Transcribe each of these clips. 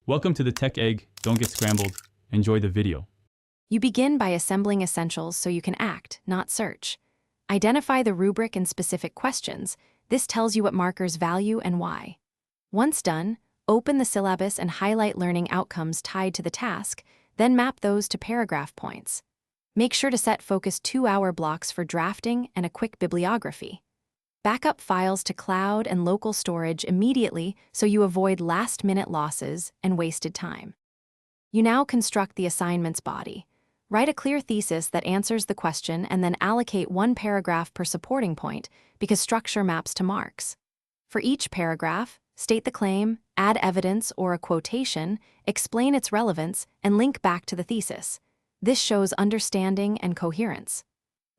Welcome to the Tech Egg. Don't get scrambled. Enjoy the video. You begin by assembling essentials so you can act, not search. Identify the rubric and specific questions. This tells you what markers value and why. Once done, open the syllabus and highlight learning outcomes tied to the task, then map those to paragraph points. Make sure to set focused 2-hour blocks for drafting and a quick bibliography. Backup files to cloud and local storage immediately so you avoid last-minute losses and wasted time. You now construct the assignment's body. Write a clear thesis that answers the question and then allocate 1 paragraph per supporting point because structure maps to marks. For each paragraph, state the claim, add evidence or a quotation, explain its relevance, and link back to the thesis. This shows understanding and coherence.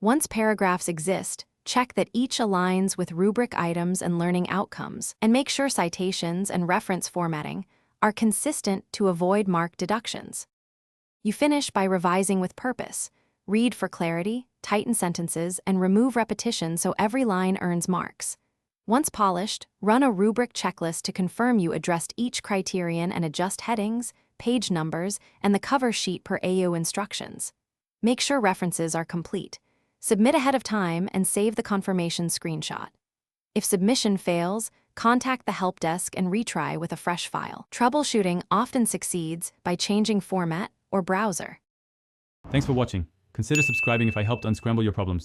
Once paragraphs exist, check that each aligns with rubric items and learning outcomes, and make sure citations and reference formatting are consistent to avoid mark deductions. You finish by revising with purpose. Read for clarity, tighten sentences, and remove repetition so every line earns marks. Once polished, run a rubric checklist to confirm you addressed each criterion and adjust headings, page numbers, and the cover sheet per Aiou instructions. Make sure references are complete. Submit ahead of time and save the confirmation screenshot. If submission fails, contact the help desk and retry with a fresh file. Troubleshooting often succeeds by changing format or browser. Thanks for watching. Consider subscribing if I helped unscramble your problems.